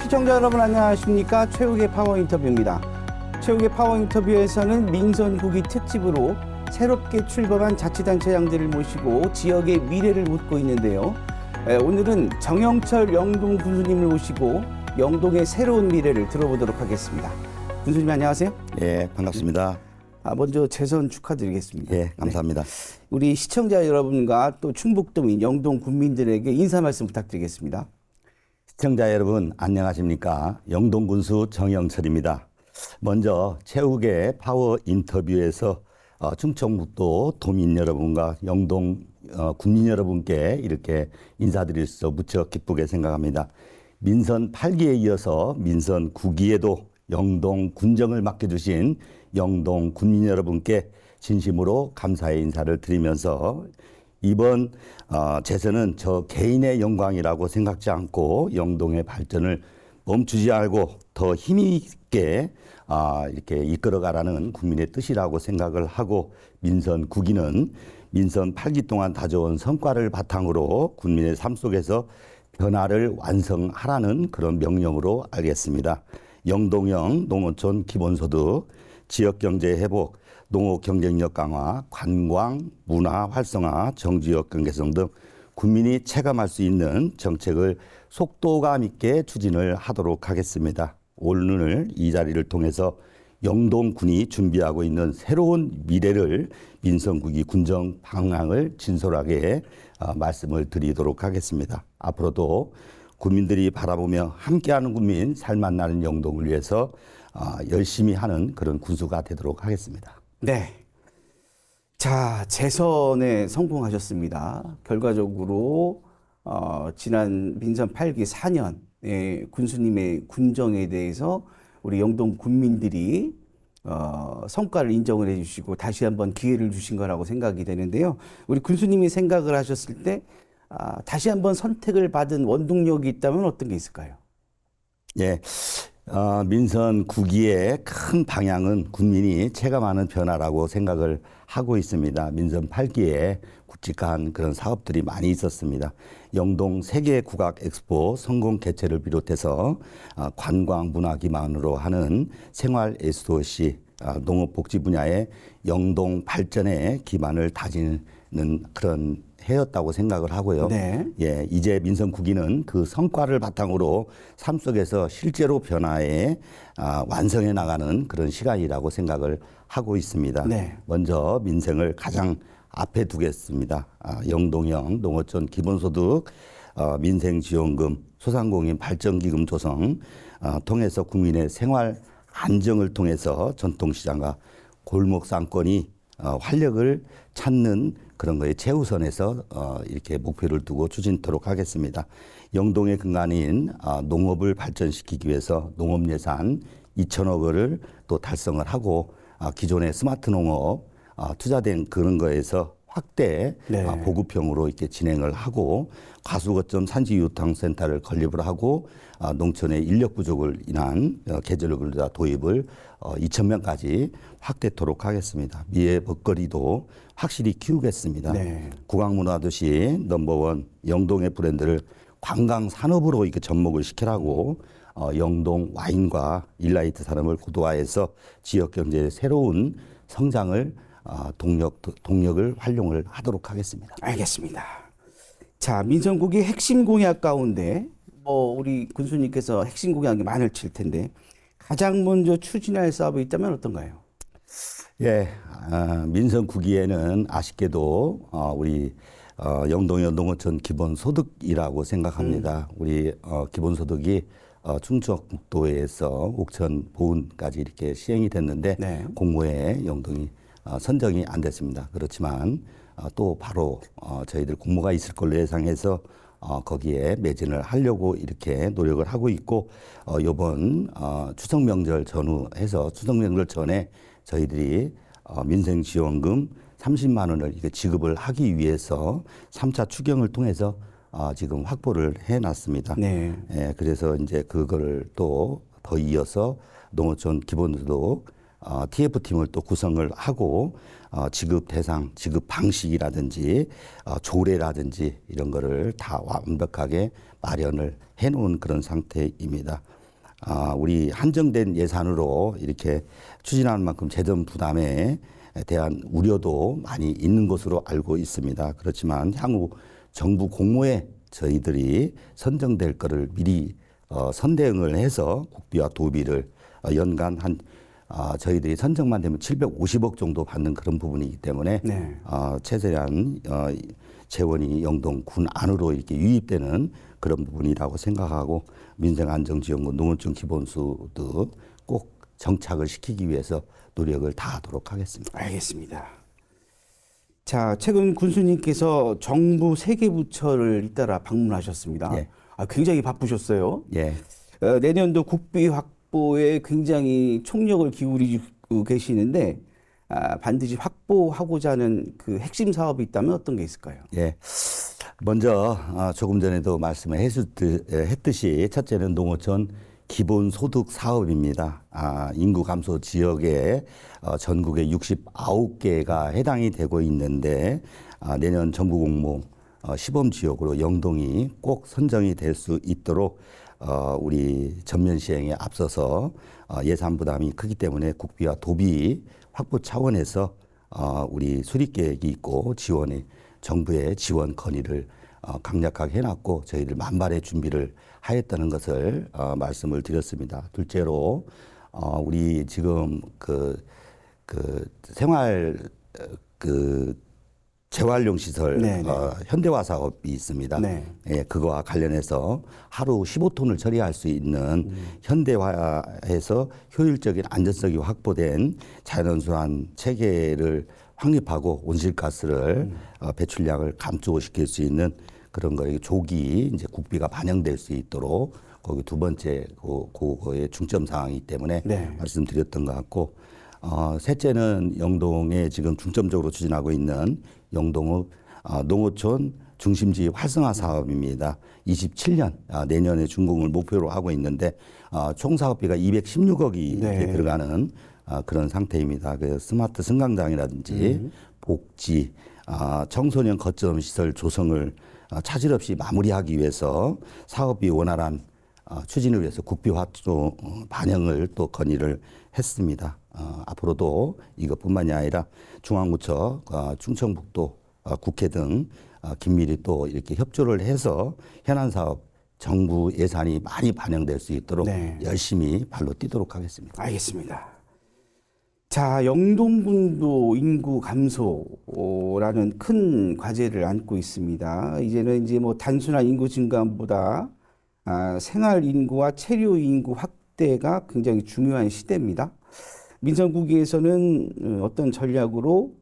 시청자 여러분 안녕하십니까. 최욱의 파워 인터뷰입니다. 최욱의 파워 인터뷰에서는 민선국이 특집으로 새롭게 출범한 자치단체장들을 모시고 지역의 미래를 묻고 있는데요. 오늘은 정영철 영동 군수님을 모시고 영동의 새로운 미래를 들어보도록 하겠습니다. 군수님 안녕하세요. 예, 반갑습니다. 먼저 재선 축하드리겠습니다. 예, 감사합니다. 네. 우리 시청자 여러분과 또 충북도민 영동 군민들에게 인사 말씀 부탁드리겠습니다. 시청자 여러분 안녕하십니까. 영동군수 정영철입니다. 먼저 최욱의 파워 인터뷰에서 충청북도 도민 여러분과 영동 군민 여러분께 이렇게 인사드릴 수 있어 무척 기쁘게 생각합니다. 민선 8기에 이어서 민선 9기에도 영동 군정을 맡겨주신 영동 군민 여러분께 진심으로 감사의 인사를 드리면서 이번 재선은 저 개인의 영광이라고 생각지 않고 영동의 발전을 멈추지 않고 더 힘있게 이렇게 이끌어가라는 국민의 뜻이라고 생각을 하고 민선 9기는 민선 8기 동안 다져온 성과를 바탕으로 국민의 삶 속에서 변화를 완성하라는 그런 명령으로 알겠습니다. 영동형 농어촌 기본소득, 지역경제 회복, 농업 경쟁력 강화, 관광, 문화 활성화, 정지역 경계성 등 국민이 체감할 수 있는 정책을 속도감 있게 추진을 하도록 하겠습니다. 오늘 이 자리를 통해서 영동군이 준비하고 있는 새로운 미래를 민선국이 군정 방향을 진솔하게 말씀을 드리도록 하겠습니다. 앞으로도 국민들이 바라보며 함께하는 국민, 살맛나는 영동을 위해서 열심히 하는 그런 군수가 되도록 하겠습니다. 네. 자, 재선에 성공하셨습니다. 결과적으로 지난 민선 8기 4년 군수님의 군정에 대해서 우리 영동 군민들이 성과를 인정을 해주시고 다시 한번 기회를 주신 거라고 생각이 되는데요. 우리 군수님이 생각을 하셨을 때 다시 한번 선택을 받은 원동력이 있다면 어떤 게 있을까요? 예. 민선 9기의 큰 방향은 국민이 체감하는 변화라고 생각을 하고 있습니다. 민선 8기에 굵직한 그런 사업들이 많이 있었습니다. 영동 세계 국악 엑스포 성공 개최를 비롯해서 관광 문화 기반으로 하는 생활 SOC, 농업 복지 분야의 영동 발전의 기반을 다지는 그런 해였다고 생각을 하고요. 네. 예, 이제 민선 9기는 그 성과를 바탕으로 삶 속에서 실제로 변화에 완성해 나가는 그런 시간이라고 생각을 하고 있습니다. 네. 먼저 민생을 가장 앞에 두겠습니다. 영동형 농어촌 기본소득, 민생지원금, 소상공인 발전기금 조성 통해서 국민의 생활 안정을 통해서 전통시장과 골목 상권이 활력을 찾는 그런 거에 최우선에서 이렇게 목표를 두고 추진토록 하겠습니다. 영동의 근간인 농업을 발전시키기 위해서 농업 예산 2천억 원을 또 달성을 하고 기존의 스마트 농업 투자된 그런 거에서 확대 네. 보급형으로 이렇게 진행을 하고 과수거점 산지유통센터를 건립을 하고 농촌의 인력 부족을 인한 계절근로자 도입을 2,000명까지 확대토록 하겠습니다. 미래 먹거리도 확실히 키우겠습니다. 네. 국악문화도시 넘버원 영동의 브랜드를 관광 산업으로 이렇게 접목을 시키라고 영동 와인과 일라이트 산업을 고도화해서 지역 경제의 새로운 성장을 동력을 활용을 하도록 하겠습니다. 알겠습니다. 자, 민선국이 핵심 공약 가운데 우리 군수님께서 핵심 공약이 많을 칠 텐데 가장 먼저 추진할 사업이 있다면 어떤가요? 예, 민선 9기에는 아쉽게도 우리 영동의 농어촌 기본소득이라고 생각합니다. 우리 기본소득이 충청북도에서 옥천 보은까지 이렇게 시행이 됐는데 네. 공모에 영동이 선정이 안 됐습니다. 그렇지만 또 바로 저희들 공모가 있을 걸로 예상해서 거기에 매진을 하려고 이렇게 노력을 하고 있고 이번 추석 명절 전후해서 추석 명절 전에 저희들이 민생지원금 30만 원을 이게 지급을 하기 위해서 3차 추경을 통해서 지금 확보를 해놨습니다. 네. 예, 그래서 이제 그걸 또 더 이어서 농어촌 기본소득 TF팀을 또 구성을 하고 지급 대상, 지급 방식이라든지 조례라든지 이런 거를 다 완벽하게 마련을 해놓은 그런 상태입니다. 우리 한정된 예산으로 이렇게 추진하는 만큼 재정 부담에 대한 우려도 많이 있는 것으로 알고 있습니다. 그렇지만 향후 정부 공모에 저희들이 선정될 거를 미리 선대응을 해서 국비와 도비를 연간 저희들이 선정만 되면 750억 정도 받는 그런 부분이기 때문에 네. 최대한 재원이 영동군 안으로 이렇게 유입되는 그런 부분이라고 생각하고 민생안정지원금, 농어촌 기본소득 꼭 정착을 시키기 위해서 노력을 다하도록 하겠습니다. 알겠습니다. 자, 최근 군수님께서 정부 3개 부처를 잇따라 방문하셨습니다. 예. 굉장히 바쁘셨어요. 예. 내년도 국비 확보에 굉장히 총력을 기울이고 계시는데 반드시 확보하고자 하는 그 핵심 사업이 있다면 어떤 게 있을까요? 예. 먼저 조금 전에도 말씀을 했듯이 첫째는 농어촌 기본소득 사업입니다. 인구 감소 지역에 전국에 69개가 해당이 되고 있는데 내년 정부 공모 시범 지역으로 영동이 꼭 선정이 될 수 있도록 우리 전면 시행에 앞서서 예산 부담이 크기 때문에 국비와 도비 확보 차원에서 우리 수립 계획이 있고 정부의 지원 건의를 강력하게 해놨고 저희들 만발의 준비를 하였다는 것을 말씀을 드렸습니다. 둘째로 우리 지금 생활 재활용 시설 현대화 사업이 있습니다. 네. 예, 그거와 관련해서 하루 15톤을 처리할 수 있는 현대화해서 효율적인 안전성이 확보된 자연온수한 체계를 확립하고 온실가스를 배출량을 감소시킬 수 있는 그런 거에 조기 이제 국비가 반영될 수 있도록 거기 두 번째 그거의 중점 사항이기 때문에 말씀드렸던 것 같고 셋째는 영동에 지금 중점적으로 추진하고 있는 영동의 농어촌 중심지 활성화 사업입니다. 27년 내년에 준공을 목표로 하고 있는데 총 사업비가 216억이 들어가는 그런 상태입니다. 그 스마트 승강장이라든지 복지, 청소년 거점 시설 조성을 차질 없이 마무리하기 위해서 사업비 원활한 추진을 위해서 국비 확보 반영을 또 건의를 했습니다. 앞으로도 이것뿐만이 아니라 중앙부처, 충청북도 국회 등 긴밀히 또 이렇게 협조를 해서 현안 사업 정부 예산이 많이 반영될 수 있도록 열심히 발로 뛰도록 하겠습니다. 알겠습니다. 자, 영동군도 인구 감소라는 큰 과제를 안고 있습니다. 이제는 이제 뭐 단순한 인구 증가보다 생활 인구와 체류 인구 확대가 굉장히 중요한 시대입니다. 민정국에서는 어떤 전략으로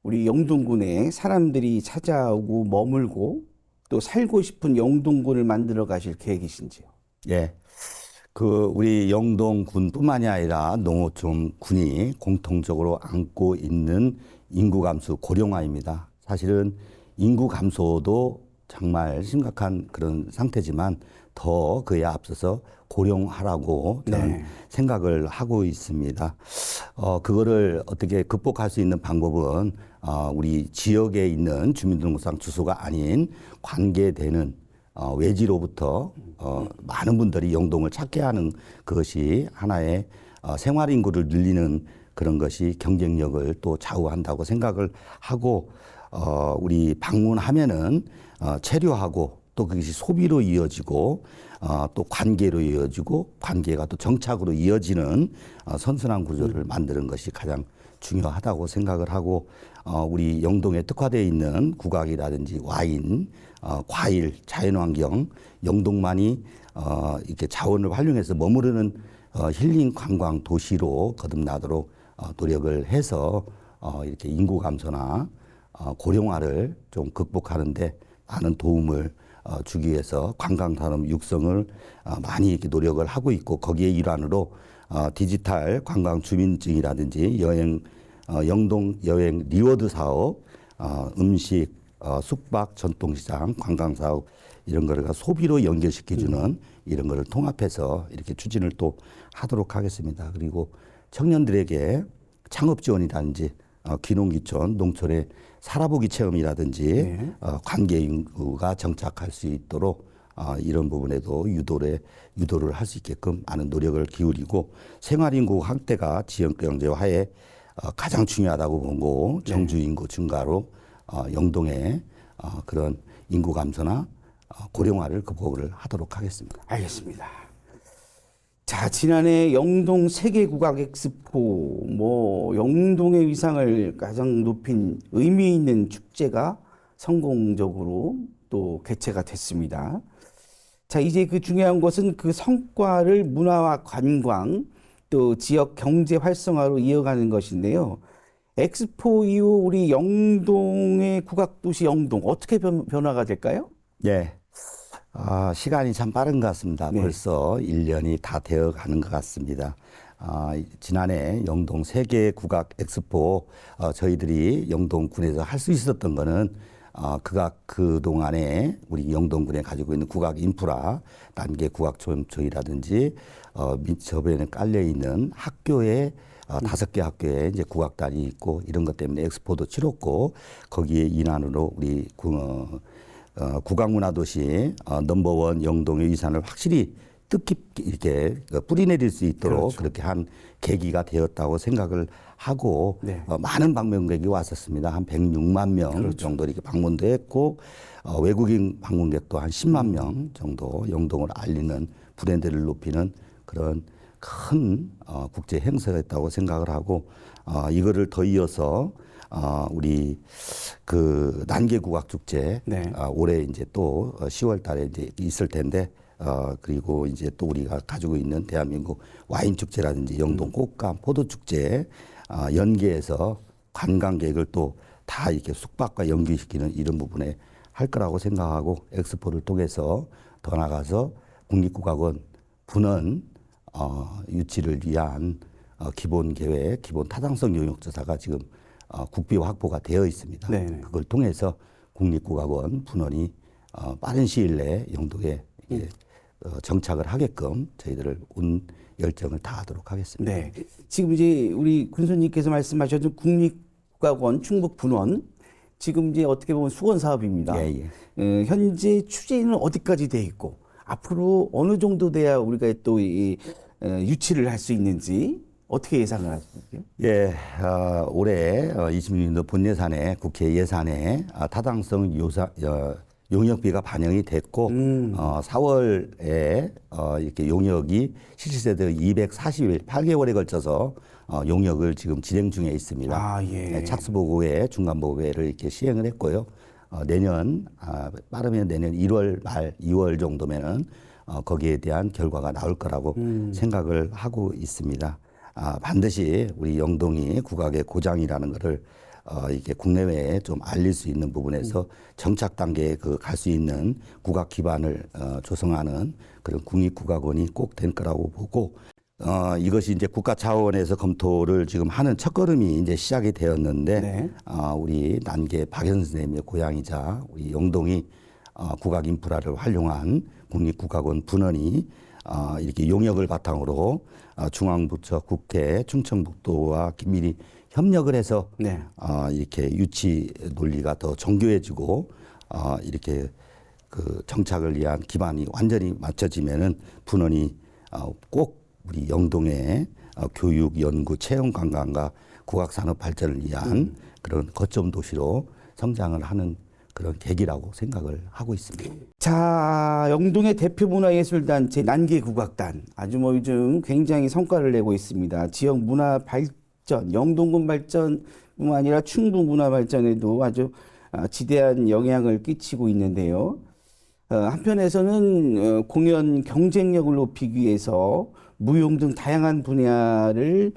우리 영동군에 사람들이 찾아오고 머물고 또 살고 싶은 영동군을 만들어 가실 계획이신지요? 예. 우리 영동군뿐만이 아니라 농어촌 군이 공통적으로 안고 있는 인구 감소 고령화입니다. 사실은 인구 감소도 정말 심각한 그런 상태지만 더 그에 앞서서 고령화라고 저는 생각을 하고 있습니다. 그거를 어떻게 극복할 수 있는 방법은 우리 지역에 있는 주민등록상 주소가 아닌 관계되는 외지로부터 많은 분들이 영동을 찾게 하는 그것이 하나의 생활 인구를 늘리는 그런 것이 경쟁력을 또 좌우한다고 생각을 하고 우리 방문하면은 체류하고 또 그것이 소비로 이어지고 또 관계로 이어지고 관계가 또 정착으로 이어지는 선순환 구조를 만드는 것이 가장 중요하다고 생각을 하고 우리 영동에 특화되어 있는 국악이라든지 와인, 과일, 자연환경, 영동만이 이렇게 자원을 활용해서 머무르는 힐링 관광 도시로 거듭나도록 노력을 해서 이렇게 인구 감소나 고령화를 좀 극복하는데 많은 도움을 주기 위해서 관광산업 육성을 많이 이렇게 노력을 하고 있고 거기에 일환으로 디지털 관광 주민증이라든지 영동 여행 리워드 사업, 음식, 숙박, 전통시장, 관광 사업 이런 거를 소비로 연결시켜주는 이런 거를 통합해서 이렇게 추진을 또 하도록 하겠습니다. 그리고 청년들에게 창업 지원이라든지 귀농귀촌, 농촌의 살아보기 체험이라든지 관계 인구가 정착할 수 있도록 이런 부분에도 유도를 할 수 있게끔 많은 노력을 기울이고 생활인구 확대가 지역 경제화에 가장 중요하다고 보고 정주 인구 증가로 영동의 그런 인구 감소나 고령화를 극복을 하도록 하겠습니다. 알겠습니다. 자, 지난해 영동 세계국악 엑스포, 영동의 위상을 가장 높인 의미 있는 축제가 성공적으로 또 개최가 됐습니다. 자, 이제 그 중요한 것은 그 성과를 문화와 관광, 또 지역 경제 활성화로 이어가는 것인데요. 엑스포 이후 우리 영동의 국악도시 영동 어떻게 변화가 될까요? 네. 시간이 참 빠른 것 같습니다. 네. 벌써 1년이 다 되어 가는 것 같습니다. 지난해 영동 세계 국악 엑스포 저희들이 영동군에서 할 수 있었던 거는 그동안에 우리 영동군에 가지고 있는 국악 인프라, 단계 국악 조연초이라든지 저변에 깔려 있는 학교에 5개 학교에 이제 국악단이 있고 이런 것 때문에 엑스포도 치렀고 거기에 인한으로 우리 국악문화도시 넘버원 영동의 위상을 확실히 뜻깊게 이렇게 뿌리내릴 수 있도록 그렇죠. 그렇게 한 계기가 되었다고 생각을 하고 네. 많은 방문객이 왔었습니다. 한 106만 명 그렇죠. 정도 이렇게 방문도 했고 외국인 방문객도 한 10만 명 정도 영동을 알리는 브랜드를 높이는 그런 큰 국제 행사였다고 생각을 하고 이거를 더 이어서 우리 그 난계 국악 축제 네. 올해 이제 또 10월 달에 이제 있을 텐데 그리고 이제 또 우리가 가지고 있는 대한민국 와인 축제라든지 영동 꽃감 포도 축제 연계해서 관광객을 또 다 이렇게 숙박과 연계시키는 이런 부분에 할 거라고 생각하고 엑스포를 통해서 더 나가서 국립국악원 분원 유치를 위한 기본 계획, 기본 타당성 영역 조사가 지금 국비 확보가 되어 있습니다. 네네. 그걸 통해서 국립국악원 분원이 빠른 시일 내에 영동에 정착을 하게끔 저희들을 온 열정을 다하도록 하겠습니다. 네. 지금 이제 우리 군수님께서 말씀하셨던 국립국악원 충북분원 지금 이제 어떻게 보면 수건 사업입니다. 예. 현재 추진은 어디까지 돼 있고 앞으로 어느 정도 돼야 우리가 또 이 유치를 할 수 있는지 어떻게 예상을 하십니까? 예, 올해 26년도 본 예산에 국회 예산에 타당성 용역비가 반영이 됐고 4월에 이렇게 용역이 실시되어 240일 8개월에 걸쳐서 용역을 지금 진행 중에 있습니다. 예. 착수보고회, 중간보고회를 이렇게 시행을 했고요. 내년 빠르면 내년 1월 말 2월 정도면은 거기에 대한 결과가 나올 거라고 생각을 하고 있습니다. 반드시 우리 영동이 국악의 고장이라는 것을 이게 국내외에 좀 알릴 수 있는 부분에서 정착 단계에 갈 수 있는 국악 기반을 조성하는 그런 국립국악원이 꼭 될 거라고 보고 이것이 이제 국가 차원에서 검토를 지금 하는 첫걸음이 이제 시작이 되었는데 네. 우리 난계 박현 선생님의 고향이자 우리 영동이 국악 인프라를 활용한 국립국악원 분원이 이렇게 용역을 바탕으로 중앙부처, 국회, 충청북도와 긴밀히 협력을 해서 네. 이렇게 유치 논리가 더 정교해지고 이렇게 그 정착을 위한 기반이 완전히 맞춰지면은 분원이 꼭 우리 영동의 교육, 연구, 체험 관광과 국악 산업 발전을 위한 그런 거점 도시로 성장을 하는 그런 계기라고 생각을 하고 있습니다. 자, 영동의 대표 문화예술단체 난계국악단 아주 요즘 굉장히 성과를 내고 있습니다. 지역 문화 발전, 영동군 발전뿐만 아니라 충북 문화 발전에도 아주 지대한 영향을 끼치고 있는데요. 한편에서는 공연 경쟁력을 높이기 위해서 무용 등 다양한 분야를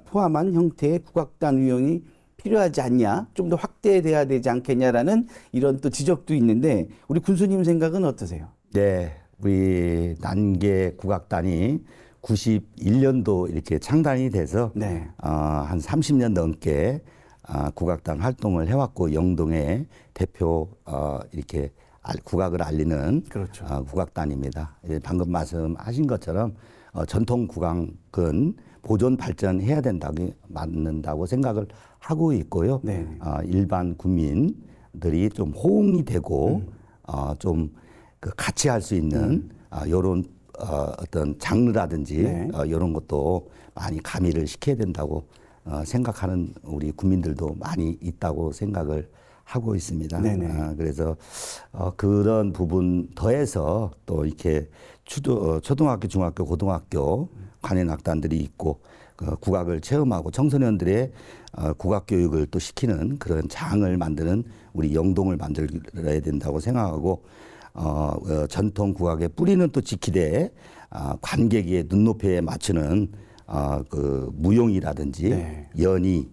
포함한 형태의 국악단 운영이 필요하지 않냐, 좀 더 확대돼야 되지 않겠냐라는 이런 또 지적도 있는데 우리 군수님 생각은 어떠세요? 네, 우리 난계 국악단이 91년도 이렇게 창단이 돼서 네. 한 30년 넘게 국악단 활동을 해왔고 영동의 대표 이렇게 국악을 알리는 그렇죠. 국악단입니다. 방금 말씀하신 것처럼 전통 국악은 보존 발전해야 된다고 맞는다고 생각을 하고 있고요. 네. 일반 국민들이 좀 호응이 되고 좀 그 같이 할 수 있는 요런 어떤 장르라든지 네. 이런 것도 많이 가미를 시켜야 된다고 생각하는 우리 국민들도 많이 있다고 생각을 하고 있습니다. 네네. 그래서 그런 부분 더해서 또 이렇게 초등학교, 중학교, 고등학교 관현악단들이 있고 국악을 체험하고 청소년들의 국악 교육을 또 시키는 그런 장을 만드는 우리 영동을 만들어야 된다고 생각하고 전통 국악의 뿌리는 또 지키되 관객의 눈높이에 맞추는 그 무용이라든지 네. 연희,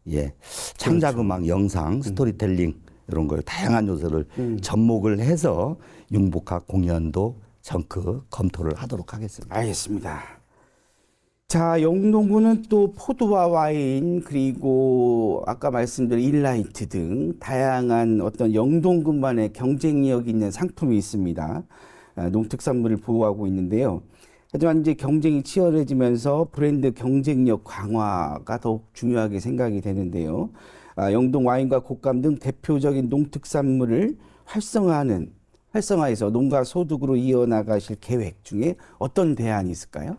예, 창작음악, 영상, 스토리텔링 이런 걸 다양한 요소를 접목을 해서 융복합 공연도 적극 검토를 하도록 하겠습니다. 알겠습니다. 자, 영동군은 또 포도와 와인 그리고 아까 말씀드린 일라이트 등 다양한 어떤 영동군만의 경쟁력 있는 상품이 있습니다. 농특산물을 보호하고 있는데요. 하지만 이제 경쟁이 치열해지면서 브랜드 경쟁력 강화가 더욱 중요하게 생각이 되는데요. 영동 와인과 곶감 등 대표적인 농특산물을 활성화해서 농가 소득으로 이어나가실 계획 중에 어떤 대안이 있을까요?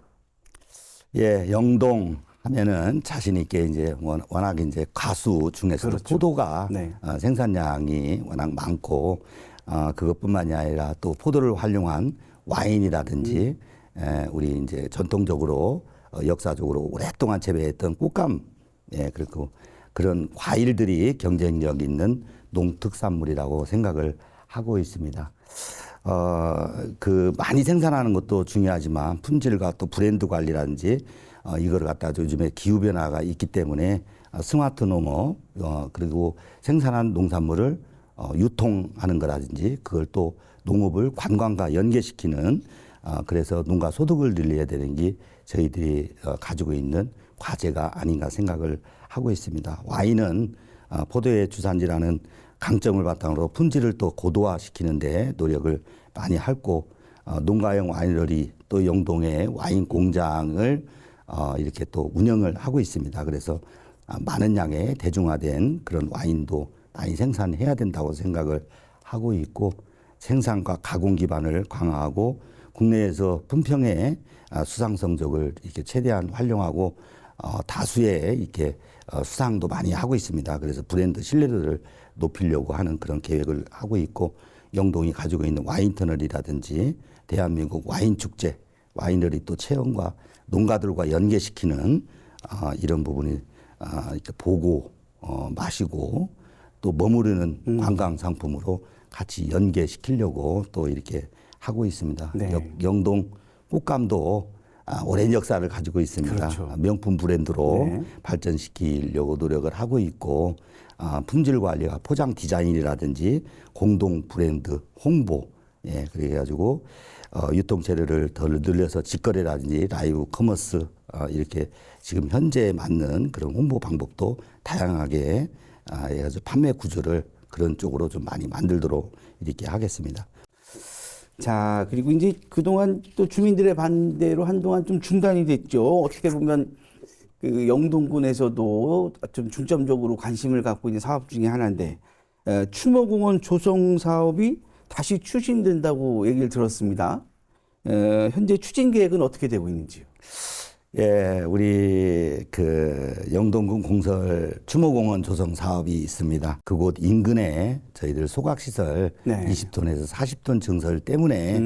예, 영동 하면은 자신 있게 이제 워낙 이제 가수 중에서도 그렇죠. 포도가 네. 생산량이 워낙 많고 그것뿐만이 아니라 또 포도를 활용한 와인이라든지 우리 이제 전통적으로 역사적으로 오랫동안 재배했던 곶감, 예, 그리고 그런 과일들이 경쟁력 있는 농특산물이라고 생각을 하고 있습니다. 그 많이 생산하는 것도 중요하지만 품질과 또 브랜드 관리라든지 이거를 갖다 요즘에 기후 변화가 있기 때문에 스마트 농업 그리고 생산한 농산물을 유통하는 거라든지 그걸 또 농업을 관광과 연계시키는 그래서 농가 소득을 늘려야 되는 게 저희들이 가지고 있는 과제가 아닌가 생각을 하고 있습니다. 와인은 포도의 주산지라는 강점을 바탕으로 품질을 또 고도화시키는데 노력을 많이 했고 농가형 와이너리 또 영동의 와인 공장을 이렇게 또 운영을 하고 있습니다. 그래서 많은 양의 대중화된 그런 와인도 많이 생산해야 된다고 생각을 하고 있고 생산과 가공 기반을 강화하고 국내에서 품평의 수상 성적을 이렇게 최대한 활용하고 다수의 이렇게 수상도 많이 하고 있습니다. 그래서 브랜드 신뢰도를 높이려고 하는 그런 계획을 하고 있고 영동이 가지고 있는 와인 터널이라든지 대한민국 와인 축제, 와이너리 또 체험과 농가들과 연계시키는 이런 부분이 이렇게 보고 마시고 또 머무르는 관광 상품으로 같이 연계시키려고 또 이렇게 하고 있습니다. 네. 영동 곶감도 오랜 역사를 가지고 있습니다. 그렇죠. 명품 브랜드로 네. 발전시키려고 노력을 하고 있고 품질 관리와 포장 디자인이라든지 공동 브랜드 홍보 예 그래가지고 유통 재료를 더 늘려서 직거래라든지 라이브 커머스 이렇게 지금 현재에 맞는 그런 홍보 방법도 다양하게 해가지고 판매 구조를 그런 쪽으로 좀 많이 만들도록 이렇게 하겠습니다. 자, 그리고 이제 그동안 또 주민들의 반대로 한동안 좀 중단이 됐죠. 어떻게 보면 그 영동군에서도 좀 중점적으로 관심을 갖고 있는 사업 중에 하나인데 추모공원 조성 사업이 다시 추진된다고 얘기를 들었습니다. 현재 추진 계획은 어떻게 되고 있는지요? 예, 우리 그 영동군 공설 추모공원 조성 사업이 있습니다. 그곳 인근에 저희들 소각시설 네. 20톤에서 40톤 증설 때문에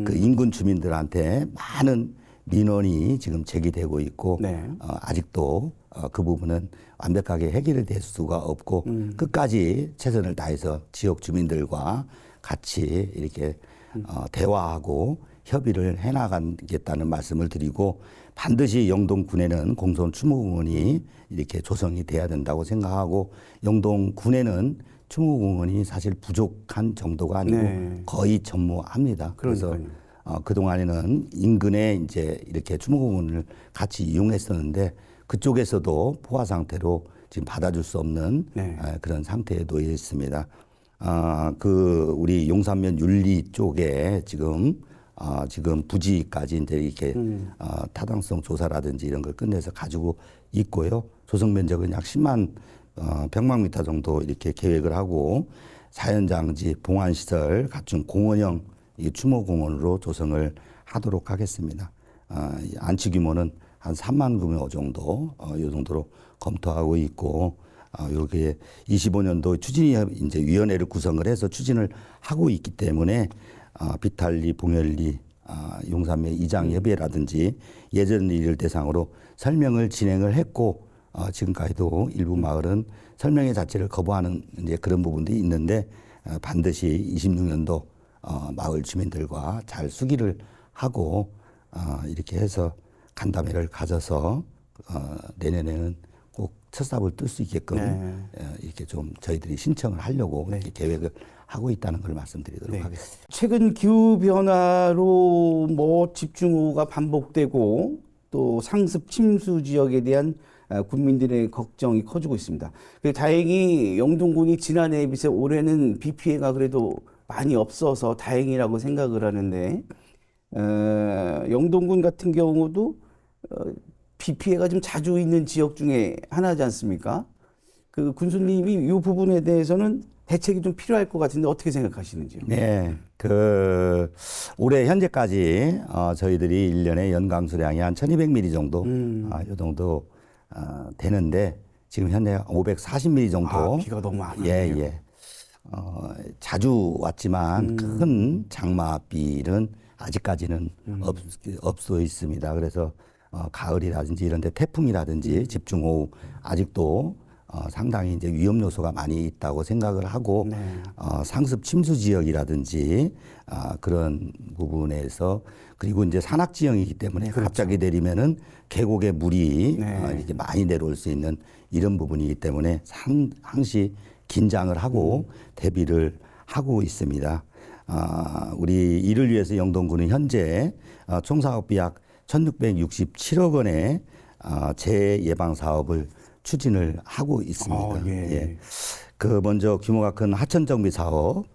그 인근 주민들한테 많은 민원이 지금 제기되고 있고 네. 아직도 그 부분은 완벽하게 해결이 될 수가 없고 끝까지 최선을 다해서 지역 주민들과 같이 이렇게 대화하고 협의를 해나가겠다는 말씀을 드리고 반드시 영동군에는 공선 추모공원이 이렇게 조성이 돼야 된다고 생각하고 영동군에는 추모공원이 사실 부족한 정도가 아니고 네. 거의 전무합니다. 그래서 그러니까요. 그동안에는 인근에 이제 이렇게 추모공원을 같이 이용했었는데 그쪽에서도 포화 상태로 지금 받아줄 수 없는 네. 그런 상태에 놓여 있습니다. 그 우리 용산면 윤리 쪽에 지금 부지까지 이제 이렇게 타당성 조사라든지 이런 걸 끝내서 가지고 있고요. 조성 면적은 약 10만 평방미터 정도 이렇게 계획을 하고 자연장지, 봉안시설, 갖춘 공원형 이 추모공원으로 조성을 하도록 하겠습니다. 이 안치 규모는 한 3만 규모 정도, 이 정도로 검토하고 있고, 여기에 25년도 이제 위원회를 구성을 해서 추진을 하고 있기 때문에, 비탈리, 봉열리, 용산매 이장협의회라든지 예전 일을 대상으로 설명을 진행을 했고, 지금까지도 일부 마을은 설명회 자체를 거부하는 이제 그런 부분도 있는데, 반드시 26년도 마을 주민들과 잘 수기를 하고 이렇게 해서 간담회를 가져서 내년에는 꼭 첫 삽을 뜰 수 있게끔 이렇게 좀 저희들이 신청을 하려고 이렇게 계획을 하고 있다는 걸 말씀드리도록 하겠습니다. 최근 기후 변화로 뭐 집중호우가 반복되고 또 상습 침수 지역에 대한 국민들의 걱정이 커지고 있습니다. 다행히 영동군이 지난해에 비해 올해는 비 피해가 그래도 많이 없어서 다행이라고 생각을 하는데, 영동군 같은 경우도 비 피해가 좀 자주 있는 지역 중에 하나지 않습니까? 그 군수님이 이 부분에 대해서는 대책이 좀 필요할 것 같은데 어떻게 생각하시는지요? 네, 올해 현재까지 저희들이 1년에 연강 수량이 한 1200mm 정도, 이 정도 되는데 지금 현재 540mm 정도. 비가 너무 안 예, 와요. 예. 자주 왔지만 큰 장마비는 아직까지는 없어 있습니다. 그래서 가을이라든지 이런 데 태풍이라든지 집중호우 아직도 상당히 이제 위험 요소가 많이 있다고 생각을 하고, 상습 침수 지역이라든지 그런 부분에서, 그리고 이제 산악 지형이기 때문에 갑자기 내리면은 계곡에 물이 이렇게 많이 내려올 수 있는 이런 부분이기 때문에 항시 긴장을 하고 대비를 하고 있습니다. 우리 이를 위해서 영동군은 현재 총사업비 약 1,667억 원의 재예방 사업을 추진을 하고 있습니다. 예. 먼저 규모가 큰 하천 정비 사업,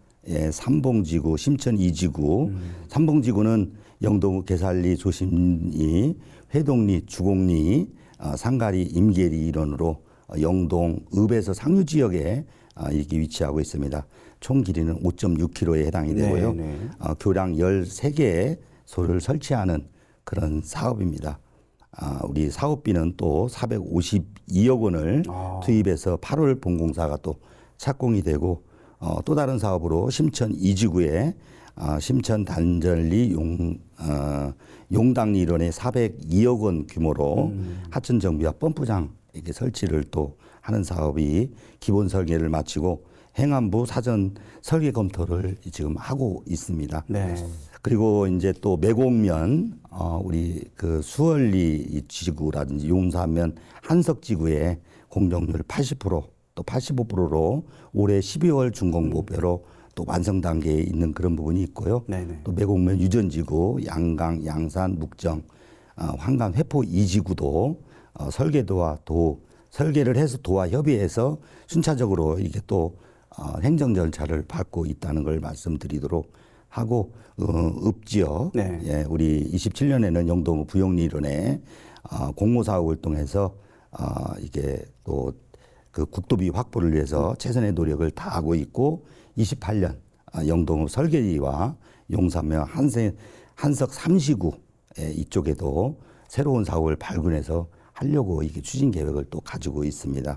삼봉지구, 심천 2지구, 삼봉지구는 영동 개살리, 조심리, 회동리, 주곡리, 상가리, 임계리 일원으로 영동, 읍에서 상류 지역에 이렇게 위치하고 있습니다. 총 길이는 5.6km에 해당이 되고요. 교량 13개의 소를 설치하는 그런 사업입니다. 우리 사업비는 또 452억 원을 투입해서 8월 본공사가 또 착공이 되고, 또 다른 사업으로 심천 2지구에 심천 단절리 용당리 일원에 402억 원 규모로 하천 정비와 펌프장 이렇게 설치를 또 하는 사업이 기본 설계를 마치고 행안부 사전 설계 검토를 지금 하고 있습니다. 그리고 이제 또 매곡면, 우리 수월리 지구라든지 용산면 한석지구의 공정률 80%, 또 85%로 올해 12월 준공 목표로 또 완성 단계에 있는 그런 부분이 있고요. 또 매곡면 유전지구, 양강, 양산, 묵정, 황간, 회포 2지구도 설계도와 설계를 해서 도와 협의해서 순차적으로 이게 또 행정 절차를 밟고 있다는 걸 말씀드리도록 하고, 읍지역, 우리 27년에는 영동 부용리 일원에 공모 사업을 통해서 이게 또 그 국도비 확보를 위해서 최선의 노력을 다하고 있고, 28년 영동 설계리와 용산면 한석 3시구 이쪽에도 새로운 사업을 발굴해서 하려고 이게 추진 계획을 또 가지고 있습니다.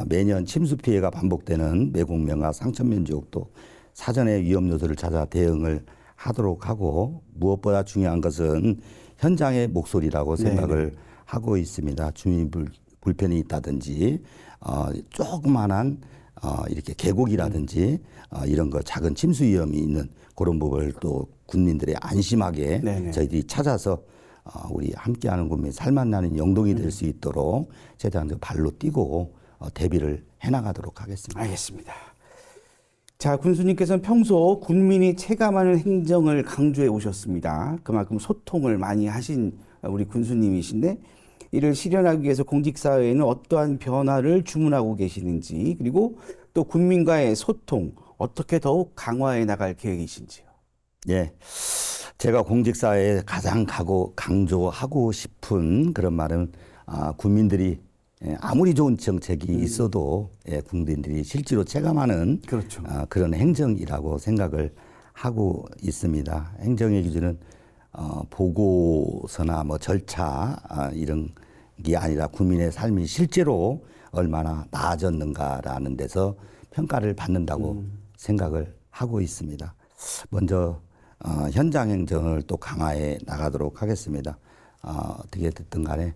매년 침수 피해가 반복되는 매곡면과 상천면 지역도 사전에 위험 요소를 찾아 대응을 하도록 하고, 무엇보다 중요한 것은 현장의 목소리라고 생각을 하고 있습니다. 주민 불편이 있다든지, 조그만한 이렇게 계곡이라든지 이런 거 작은 침수 위험이 있는 그런 부분을 또 군민들이 안심하게 저희들이 찾아서 우리 함께하는 군민 살만나는 영동이 될 수 있도록 최대한 발로 뛰고 대비를 해나가도록 하겠습니다. 알겠습니다. 자, 군수님께서는 평소 군민이 체감하는 행정을 강조해 오셨습니다. 그만큼 소통을 많이 하신 우리 군수님이신데, 이를 실현하기 위해서 공직사회에는 어떠한 변화를 주문하고 계시는지, 그리고 또 군민과의 소통 어떻게 더욱 강화해 나갈 계획이신지요? 예, 제가 공직사회에 가장 강조하고 싶은 그런 말은, 국민들이 아무리 좋은 정책이 있어도 국민들이 실제로 체감하는 그런 행정이라고 생각을 하고 있습니다. 행정의 기준은 보고서나 뭐 절차 이런 게 아니라 국민의 삶이 실제로 얼마나 나아졌는가라는 데서 평가를 받는다고 생각을 하고 있습니다. 먼저 현장 행정을 또 강화해 나가도록 하겠습니다. 어떻게 됐든 간에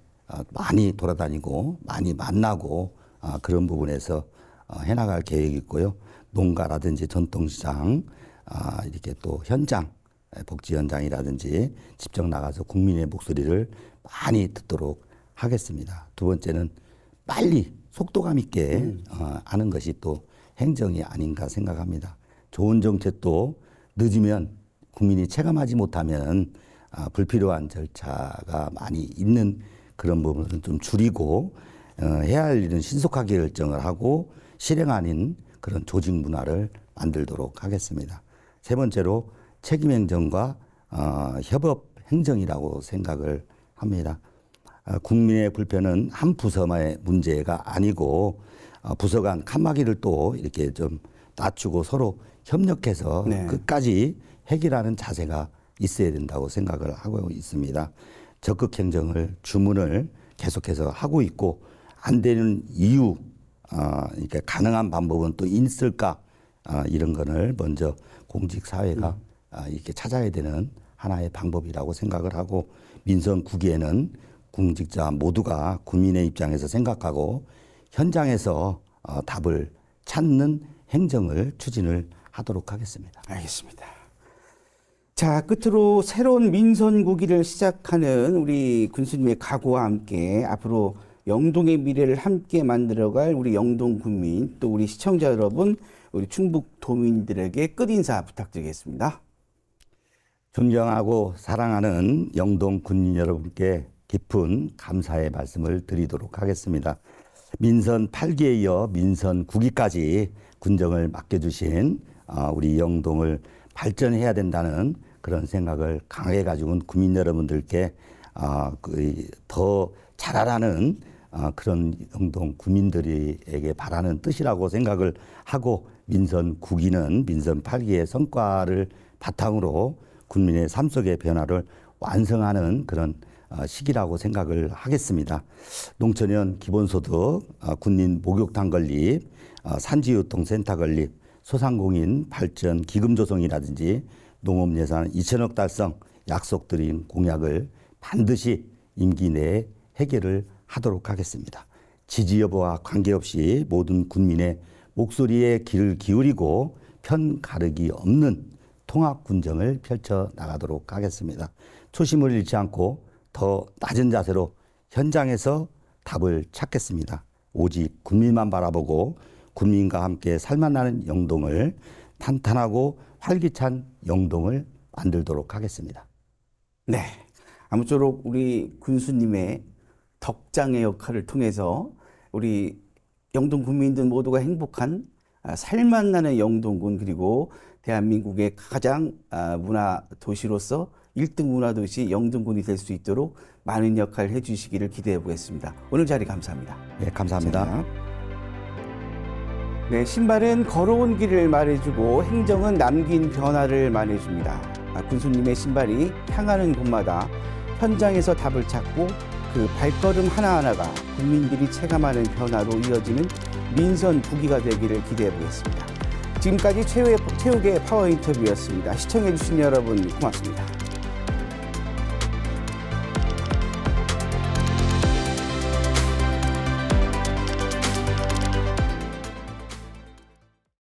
많이 돌아다니고 많이 만나고 그런 부분에서 해나갈 계획이 있고요. 농가라든지 전통시장 이렇게 또 현장 복지 현장이라든지 직접 나가서 국민의 목소리를 많이 듣도록 하겠습니다. 두 번째는 빨리 속도감 있게 하는 것이 또 행정이 아닌가 생각합니다. 좋은 정책도 늦으면 국민이 체감하지 못하면 불필요한 절차가 많이 있는 그런 부분은 좀 줄이고 해야 할 일은 신속하게 결정을 하고 실행하는 그런 조직 문화를 만들도록 하겠습니다. 세 번째로 책임 행정과 협업 행정이라고 생각을 합니다. 국민의 불편은 한 부서만의 문제가 아니고 부서 간 칸막이를 또 이렇게 좀 낮추고 서로 협력해서 네. 끝까지 해결하는 자세가 있어야 된다고 생각을 하고 있습니다. 적극 행정을 주문을 계속해서 하고 있고 안 되는 이유, 그러니까 가능한 방법은 또 있을까 이런 거를 먼저 공직 사회가 이렇게 찾아야 되는 하나의 방법이라고 생각을 하고 민선 9기에는 공직자 모두가 국민의 입장에서 생각하고 현장에서 답을 찾는 행정을 추진을 하도록 하겠습니다. 알겠습니다. 자, 끝으로 새로운 민선 9기를 시작하는 우리 군수님의 각오와 함께 앞으로 영동의 미래를 함께 만들어갈 우리 영동 군민 또 우리 시청자 여러분, 우리 충북 도민들에게 끝인사 부탁드리겠습니다. 존경하고 사랑하는 영동 군민 여러분께 깊은 감사의 말씀을 드리도록 하겠습니다. 민선 8기에 이어 민선 9기까지 군정을 맡겨주신 우리 영동을 발전해야 된다는 그런 생각을 강하게 가지고 있는 국민 여러분들께 더 잘하라는 그런 영동 국민들에게 바라는 뜻이라고 생각을 하고 민선 9기는 민선 8기의 성과를 바탕으로 국민의 삶 속의 변화를 완성하는 그런 시기라고 생각을 하겠습니다. 농촌연 기본소득, 군인 목욕탕 건립, 산지유통센터 건립, 소상공인 발전 기금 조성이라든지 농업 예산 2천억 달성 약속드린 공약을 반드시 임기 내에 해결을 하도록 하겠습니다. 지지 여부와 관계없이 모든 국민의 목소리에 귀를 기울이고 편 가르기 없는 통합 군정을 펼쳐 나가도록 하겠습니다. 초심을 잃지 않고 더 낮은 자세로 현장에서 답을 찾겠습니다. 오직 국민만 바라보고 국민과 함께 살만나는 영동을 탄탄하고 활기찬 영동을 만들도록 하겠습니다. 네. 아무쪼록 우리 군수님의 덕장의 역할을 통해서 우리 영동 국민들 모두가 행복한 살맛나는 영동군 그리고 대한민국의 가장 문화 도시로서 1등 문화 도시 영동군이 될 수 있도록 많은 역할을 해주시기를 기대해 보겠습니다. 오늘 자리 감사합니다. 네, 감사합니다. 자, 네, 신발은 걸어온 길을 말해주고 행정은 남긴 변화를 말해줍니다. 군수님의 신발이 향하는 곳마다 현장에서 답을 찾고 그 발걸음 하나하나가 국민들이 체감하는 변화로 이어지는 민선 9기가 되기를 기대해 보겠습니다. 지금까지 최욱의 파워 인터뷰였습니다. 시청해 주신 여러분 고맙습니다.